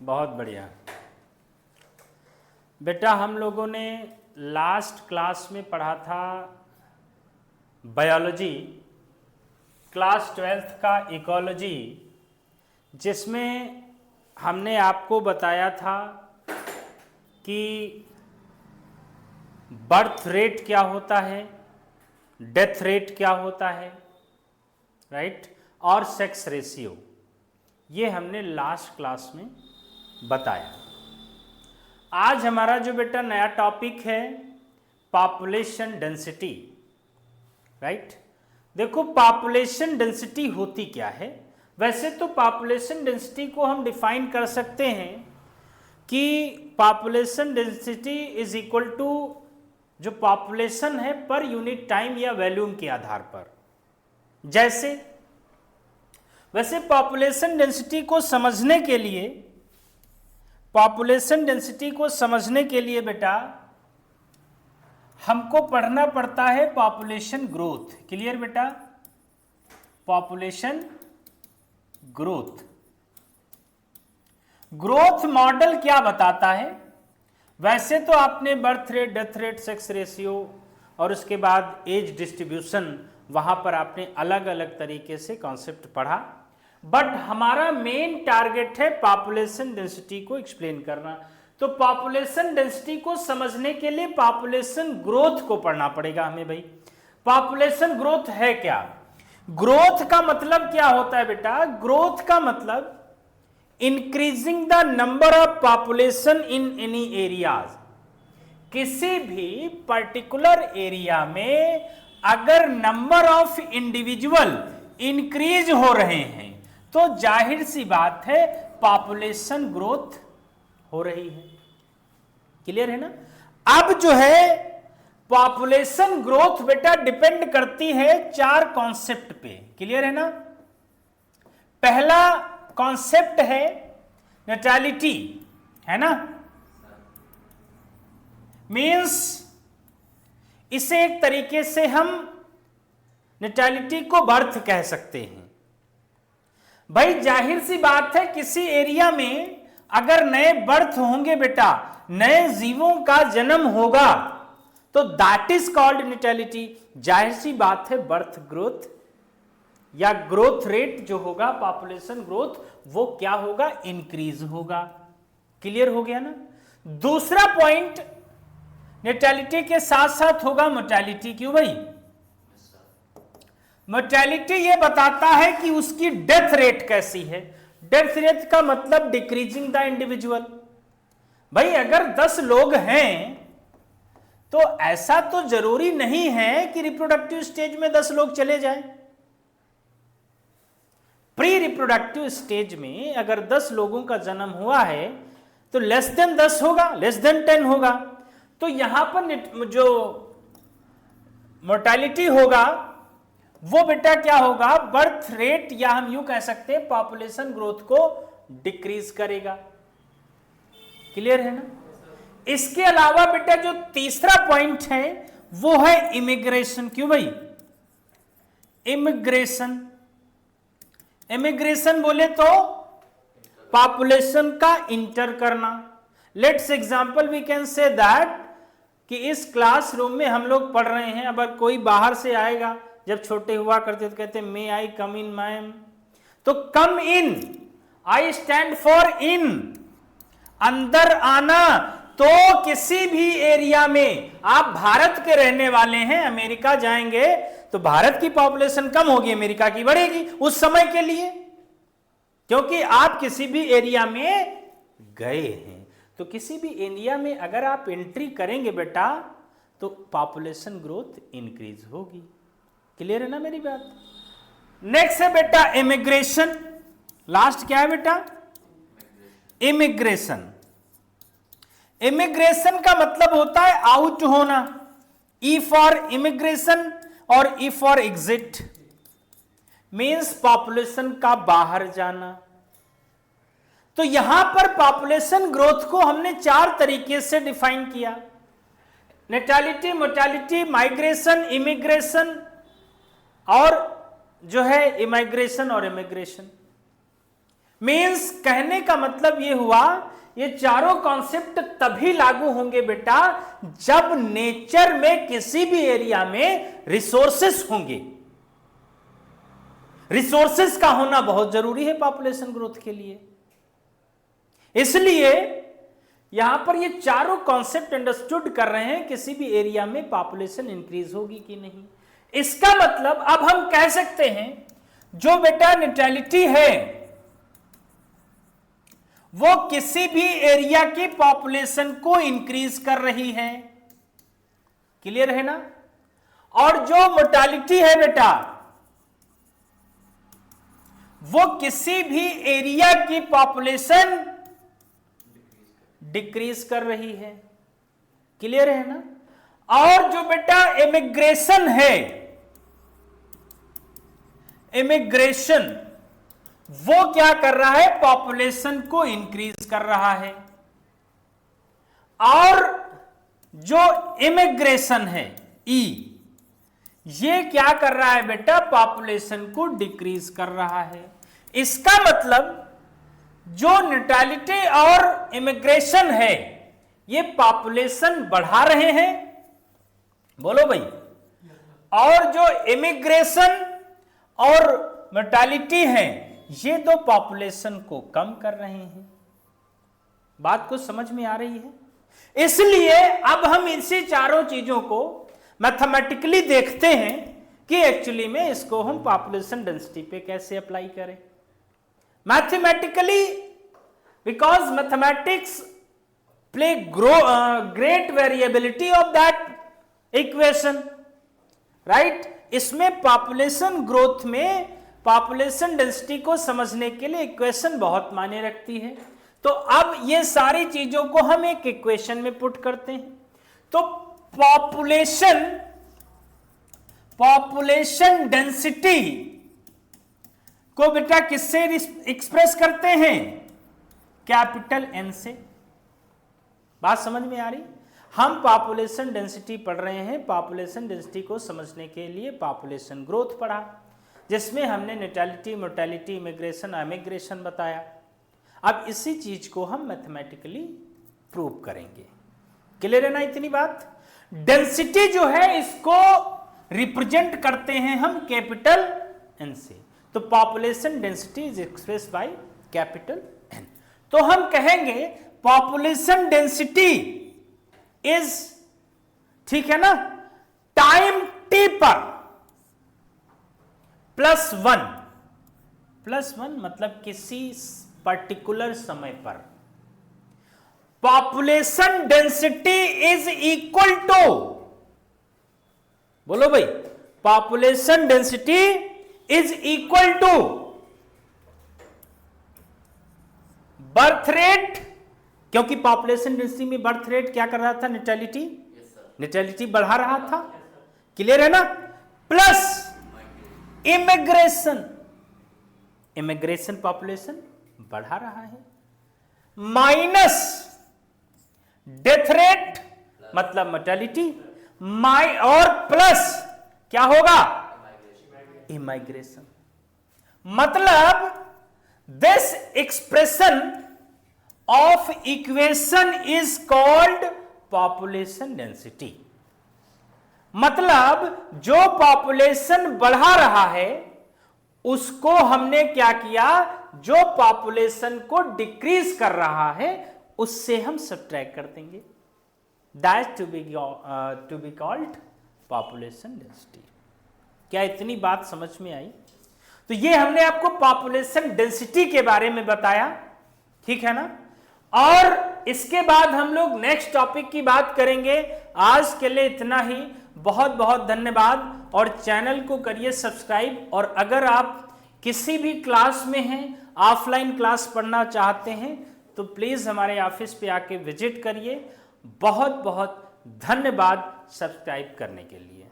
बहुत बढ़िया बेटा। हम लोगों ने लास्ट क्लास में पढ़ा था बायोलॉजी, क्लास 12th का इकोलॉजी, जिसमें हमने आपको बताया था कि बर्थ रेट क्या होता है, डेथ रेट क्या होता है, राइट, और सेक्स रेशियो, ये हमने लास्ट क्लास में बताया। आज हमारा जो बेटा नया टॉपिक है पॉपुलेशन डेंसिटी, राइट। देखो पॉपुलेशन डेंसिटी होती क्या है। वैसे तो पॉपुलेशन डेंसिटी को हम डिफाइन कर सकते हैं कि population density is equal to जो पॉपुलेशन है पर यूनिट टाइम या वॉल्यूम के आधार पर। जैसे वैसे पॉपुलेशन डेंसिटी को समझने के लिए, पॉपुलेशन डेंसिटी को समझने के लिए बेटा हमको पढ़ना पड़ता है पॉपुलेशन ग्रोथ। क्लियर बेटा? पॉपुलेशन ग्रोथ, ग्रोथ मॉडल क्या बताता है। वैसे तो आपने birth rate, death rate, sex ratio और उसके बाद एज डिस्ट्रीब्यूशन, वहां पर आपने अलग अलग तरीके से कॉन्सेप्ट पढ़ा, बट हमारा मेन टारगेट है पॉपुलेशन डेंसिटी को एक्सप्लेन करना। तो पॉपुलेशन डेंसिटी को समझने के लिए पॉपुलेशन ग्रोथ को पढ़ना पड़ेगा हमें भाई। पॉपुलेशन ग्रोथ है क्या? ग्रोथ का मतलब क्या होता है बेटा? ग्रोथ का मतलब increasing the number of population in any areas. किसी भी पर्टिकुलर एरिया में अगर नंबर ऑफ इंडिविजुअल इंक्रीज हो रहे हैं तो जाहिर सी बात है पॉपुलेशन ग्रोथ हो रही है। क्लियर है ना? अब जो है पॉपुलेशन ग्रोथ बेटा डिपेंड करती है 4 कॉन्सेप्ट पे। क्लियर है ना? पहला कॉन्सेप्ट है नेटालिटी, है ना? मींस इसे एक तरीके से हम नेटालिटी को बर्थ कह सकते हैं। भाई जाहिर सी बात है किसी एरिया में अगर नए बर्थ होंगे बेटा, नए जीवों का जन्म होगा, तो दैट इज कॉल्ड नेटालिटी। जाहिर सी बात है बर्थ ग्रोथ या ग्रोथ रेट जो होगा, पॉपुलेशन ग्रोथ, वो क्या होगा? इंक्रीज होगा। क्लियर हो गया ना? दूसरा पॉइंट नेटालिटी के साथ साथ होगा मोर्टेलिटी। क्यों भाई? मोर्टेलिटी ये बताता है कि उसकी डेथ रेट कैसी है। डेथ रेट का मतलब डिक्रीजिंग द इंडिविजुअल। भाई अगर 10 लोग हैं तो ऐसा तो जरूरी नहीं है कि रिप्रोडक्टिव स्टेज में 10 लोग चले जाएं। प्री रिप्रोडक्टिव स्टेज में अगर 10 लोगों का जन्म हुआ है तो लेस देन 10 होगा, लेस देन 10 होगा। तो यहां पर जो मोर्टेलिटी होगा वो बेटा क्या होगा? बर्थ रेट, या हम यूं कह सकते हैं पॉपुलेशन ग्रोथ को डिक्रीज करेगा। क्लियर है ना? इसके अलावा बेटा जो तीसरा पॉइंट है वो है इमिग्रेशन। क्यों भाई? इमिग्रेशन, इमिग्रेशन बोले तो पॉपुलेशन का इंटर करना। Let's example we can say that कि इस क्लासरूम में हम लोग पढ़ रहे हैं, अगर कोई बाहर से आएगा, जब छोटे हुआ करते तो कहते मे आई कम इन मैम, तो कम इन, आई स्टैंड फॉर इन, अंदर आना। तो किसी भी एरिया में आप भारत के रहने वाले हैं, अमेरिका जाएंगे तो भारत की पॉपुलेशन कम होगी, अमेरिका की बढ़ेगी उस समय के लिए, क्योंकि आप किसी भी एरिया में गए हैं। तो किसी भी एरिया में अगर आप एंट्री करेंगे बेटा तो पॉपुलेशन ग्रोथ इंक्रीज होगी। क्लियर है ना मेरी बात? नेक्स्ट है बेटा इमिग्रेशन। लास्ट क्या है बेटा? इमिग्रेशन। इमिग्रेशन का मतलब होता है आउट होना। ई फॉर इमिग्रेशन और E for exit, means population का बाहर जाना। तो यहां पर पॉपुलेशन ग्रोथ को हमने 4 तरीके से डिफाइन किया: नेटालिटी, मोर्टेलिटी, माइग्रेशन, इमिग्रेशन और जो है इमाइग्रेशन और इमिग्रेशन। मीन्स कहने का मतलब ये हुआ, ये चारों कॉन्सेप्ट तभी लागू होंगे बेटा जब नेचर में किसी भी एरिया में रिसोर्सेस होंगे। रिसोर्सेस का होना बहुत जरूरी है पॉपुलेशन ग्रोथ के लिए। इसलिए यहां पर ये चारों कॉन्सेप्ट अंडरस्टूड कर रहे हैं किसी भी एरिया में पॉपुलेशन इंक्रीज होगी कि नहीं। इसका मतलब अब हम कह सकते हैं जो बेटा नेटेलिटी है वो किसी भी एरिया की पॉपुलेशन को इंक्रीज कर रही है। क्लियर है ना। और जो मोर्टालिटी है बेटा वो किसी भी एरिया की पॉपुलेशन डिक्रीज कर रही है। क्लियर है ना। और जो बेटा इमिग्रेशन है, इमिग्रेशन वो क्या कर रहा है, पॉपुलेशन को इंक्रीज कर रहा है। और जो इमिग्रेशन है ई, ये क्या कर रहा है बेटा, पॉपुलेशन को डिक्रीज कर रहा है। इसका मतलब जो नेटालिटी और इमिग्रेशन है ये पॉपुलेशन बढ़ा रहे हैं, बोलो भाई। और जो इमिग्रेशन और मोर्टालिटी है ये दो पॉपुलेशन को कम कर रहे हैं। बात को समझ में आ रही है। इसलिए अब हम इसी चारों चीजों को मैथमेटिकली देखते हैं कि एक्चुअली में इसको हम पॉपुलेशन डेंसिटी पे कैसे अप्लाई करें mathematically, because mathematics play great variability of that equation, right. इसमें पॉपुलेशन ग्रोथ में पॉपुलेशन डेंसिटी को समझने के लिए इक्वेशन बहुत मायने रखती है। तो अब ये सारी चीजों को हम एक इक्वेशन में पुट करते हैं। तो पॉपुलेशन डेंसिटी को बेटा किससे एक्सप्रेस करते हैं, कैपिटल एन से। बात समझ में आ रही। हम पॉपुलेशन डेंसिटी पढ़ रहे हैं, पॉपुलेशन डेंसिटी को समझने के लिए पॉपुलेशन ग्रोथ पढ़ा जिसमें हमने नेटालिटी, मोर्टालिटी, इमिग्रेशन, एमिग्रेशन बताया। अब इसी चीज को हम मैथमेटिकली प्रूव करेंगे। क्लियर है ना इतनी बात। डेंसिटी जो है इसको रिप्रेजेंट करते हैं हम कैपिटल एन से। तो population density is expressed by capital N. तो हम कहेंगे पॉपुलेशन डेंसिटी इज, ठीक है ना, टाइम टी पर +1 मतलब किसी पर्टिकुलर समय पर population density is equal to, बोलो भाई, population density is equal to birth rate, क्योंकि पॉपुलेशन डेंसिटी में बर्थ रेट क्या कर रहा था, नेटालिटी, नेटालिटी बढ़ा रहा था। क्लियर है ना। प्लस इमिग्रेशन, इमिग्रेशन पॉपुलेशन बढ़ा रहा है, माइनस डेथ रेट मतलब मोर्टालिटी, और प्लस क्या होगा, इमाइग्रेशन। मतलब this expression of equation is called population density. मतलब जो पॉपुलेशन बढ़ा रहा है उसको हमने क्या किया, जो पॉपुलेशन को डिक्रीज कर रहा है उससे हम सब्ट्रैक्ट कर देंगे। That to be called population density. क्या इतनी बात समझ में आई। तो ये हमने आपको पॉपुलेशन डेंसिटी के बारे में बताया, ठीक है ना। और इसके बाद हम लोग नेक्स्ट टॉपिक की बात करेंगे। आज के लिए इतना ही। बहुत बहुत धन्यवाद। और चैनल को करिए सब्सक्राइब। और अगर आप किसी भी क्लास में हैं, ऑफलाइन क्लास पढ़ना चाहते हैं तो प्लीज हमारे ऑफिस पे आके विजिट करिए। बहुत बहुत धन्यवाद सब्सक्राइब करने के लिए।